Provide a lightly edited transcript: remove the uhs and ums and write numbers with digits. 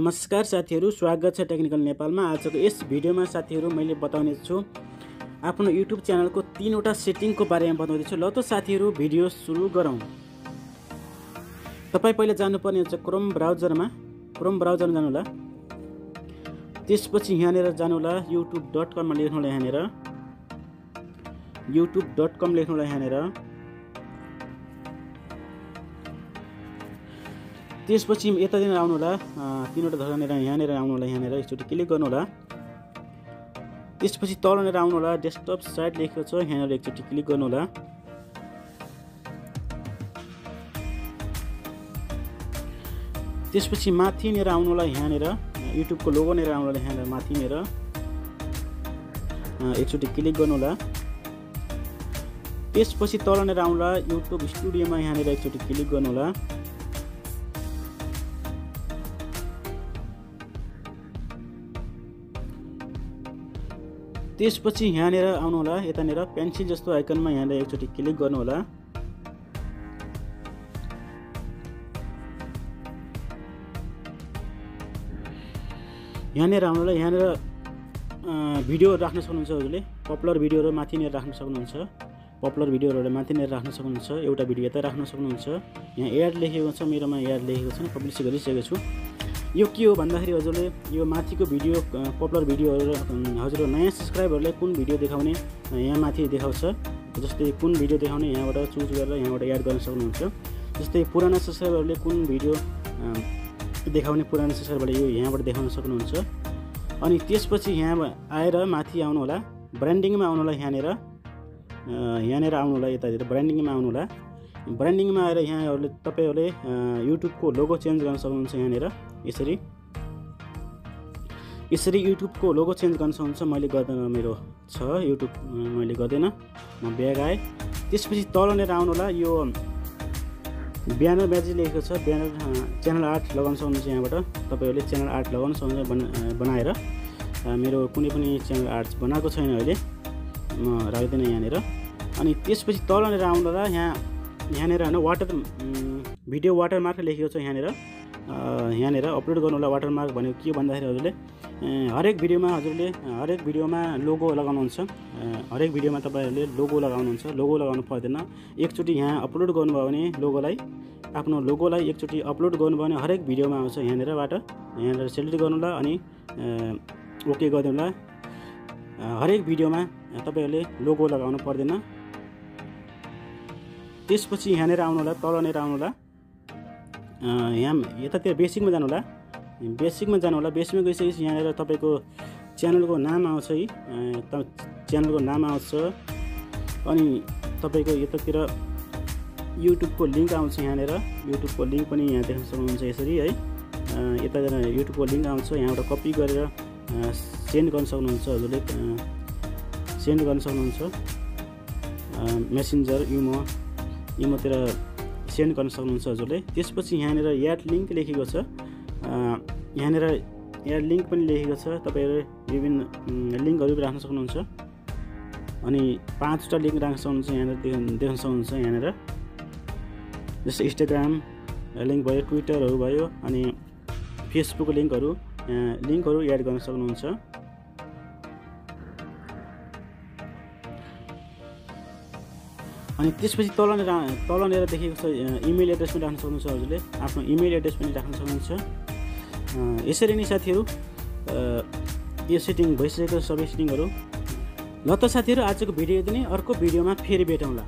नमस्कार साथीहरु, स्वागत छ टेक्निकल नेपालमा। आजको यस भिडियोमा साथीहरु मैले बताउने छु आफ्नो युट्युब च्यानलको 3 वटा सेटिङको बारेमा बताउँदै छु। ल त साथीहरु भिडियो सुरु गरौँ। तपाई पहिला जानुपर्ने हुन्छ क्रोम ब्राउजरमा जानु होला। त्यसपछि यहाँनेर जानु होला youtube.com मा लेख्नु होला यहाँनेर youtube.com लेख्नु होला यहाँनेर। त्यसपछि यतातिर आउनु होला, तीनवटा धरानेर यहाँनेर आउनु होला, यहाँनेर एकचोटी क्लिक गर्नु होला। त्यसपछि तलनेर आउनु होला, डेस्कटप साइट लेखेको छ यहाँनेर एकचोटी क्लिक गर्नु होला। त्यसपछि माथिनेर आउनु होला, यहाँनेर युट्युबको लोगो नेर आउनु होला, यहाँनेर माथिनेर एकचोटी क्लिक गर्नु होला। त्यसपछि तलनेर आउनु होला, युट्युब स्टुडियोमा यहाँनेर एकचोटी क्लिक गर्नु होला। त्यसपछि यहाँनेर आउनु होला, यतानेर पेन्सिल जस्तो आइकनमा यहाँनेर एकचोटी क्लिक गर्नु होला। यहाँनेर आउनु होला, यहाँनेर भिडियो राख्न सक्नुहुन्छ हजुरले। पपुलर भिडियोहरु माथिनेर राख्न सक्नुहुन्छ, पपुलर भिडियोहरुले माथिनेर राख्न सक्नुहुन्छ। एउटा भिडियो यता राख्न सक्नुहुन्छ। यहाँ एड लेखेको छ, मेरोमा एड लेखेको छैन, पब्लिश गरिसकेको छु। यो के हो भन्दाखेरि हजुरले यो माथिको भिडियो पपुलर भिडियोहरु हजुर नयाँ सब्स्क्राइबरले कुन भिडियो देखाउने यहाँ माथि देखाउँछ। जस्तै कुन भिडियो देखाउने यहाँबाट चुज गरेर यहाँबाट एड गर्न सक्नुहुन्छ। जस्तै पुराना सब्स्क्राइबरले कुन भिडियो देखाउने पुरानो सब्स्क्राइबरले यो यहाँबाट देखाउन सक्नुहुन्छ। अनि त्यसपछि यहाँ आएर माथि आउनु होला, ब्रान्डिङमा आउनु होला, यहाँनेर आउनु होला, यतातिर ब्रान्डिङमा आउनु होला। ब्रान्डिङमा आएर यहाँहरुले तपाईहरुले युट्युबको लोगो चेन्ज गर्न सक्नुहुन्छ। यहाँनेर यसरी युट्युबको लोगो चेन्ज गर्न सक्नुहुन्छ। मैले गर्दैन, मेरो छ युट्युब, मैले गर्दैन, म ब्याक आए। त्यसपछि तलनेर आउनु होला, यो ब्यानर ब्याज लेखेको छ, ब्यानर च्यानल आर्ट लगाउन सक्नुहुन्छ। यहाँबाट तपाईहरुले च्यानल आर्ट लगाउन सक्नुहुन्छ बनाएर। मेरो कुनै पनि च्यानल आर्ट बनाएको छैन अहिले, म राख्दैन यहाँनेर। अनि त्यसपछि तलनेर आउनु होला, यहाँनेर हैन भिडियो वाटरमार्क लेखेको छ यहाँनेर अपलोड गर्नु होला। वाटरमार्क भनेको के भन्दाखेरि हजुरले हरेक भिडियोमा लोगो लगाउनुहुन्छ। हरेक भिडियोमा तपाईहरुले लोगो लगाउनुहुन्छ। लोगो लगाउनु पर्दैन। एकचोटी यहाँ अपलोड गर्नुभयो भने आफ्नो लोगोलाई एकचोटी अपलोड गर्नुभयो भने हरेक भिडियोमा आउँछ। यहाँनेर सेलेक्ट गर्नु होला अनि ओके गरिदिनु होला। हरेक भिडियोमा तपाईहरुले लोगो लगाउनु पर्दैन। त्यसपछि यहाँनेर आउनु होला, तलनेर आउनु होला, यहाँ यतातिर बेसिकमा जानु होला। बेसिकमा गइसकेपछि यहाँनेर तपाईको च्यानलको नाम आउँछ है, च्यानलको नाम आउँछ। अनि तपाईको यतातिर युट्युबको लिंक आउँछ। यहाँनेर युट्युबको लिंक पनि यहाँ देख्न सक्नुहुन्छ यसरी है। यतातिर युट्युबको लिंक आउँछ, यहाँबाट कपी गरेर सेन्ड गर्न सक्नुहुन्छ हजुरले। सेन्ड गर्न सक्नुहुन्छ मेसेन्जर इमोतिर सेन्ड गर्न सक्नुहुन्छ हजुरले। त्यसपछि यहाँनेर एड लिंक लेखेको छ, यहाँनेर एड लिंक पनि लेखेको छ। तपाईहरुले विभिन्न लिंकहरु राख्न सक्नुहुन्छ। अनि 5 वटा लिंक राख्न सक्नुहुन्छ। यहाँनेर देख्न सक्नुहुन्छ। यहाँनेर जस्तै इन्स्टाग्राम लिंक भयो, ट्विटरहरु भयो, अनि फेसबुक लिंकहरु एड गर्न सक्नुहुन्छ। अनि त्यसपछि तलनेर देखेको छ इमेल एड्रेस पनि राख्न सक्नुहुन्छ हजुरले। आफ्नो इमेल एड्रेस पनि राख्न सक्नुहुन्छ। यसरी नै साथीहरु यो सेटिङ भइसकेको सबै सेटिङहरु। ल त साथीहरु आजको भिडियो यति नै। अर्को भिडियोमा फेरि भेटौँला।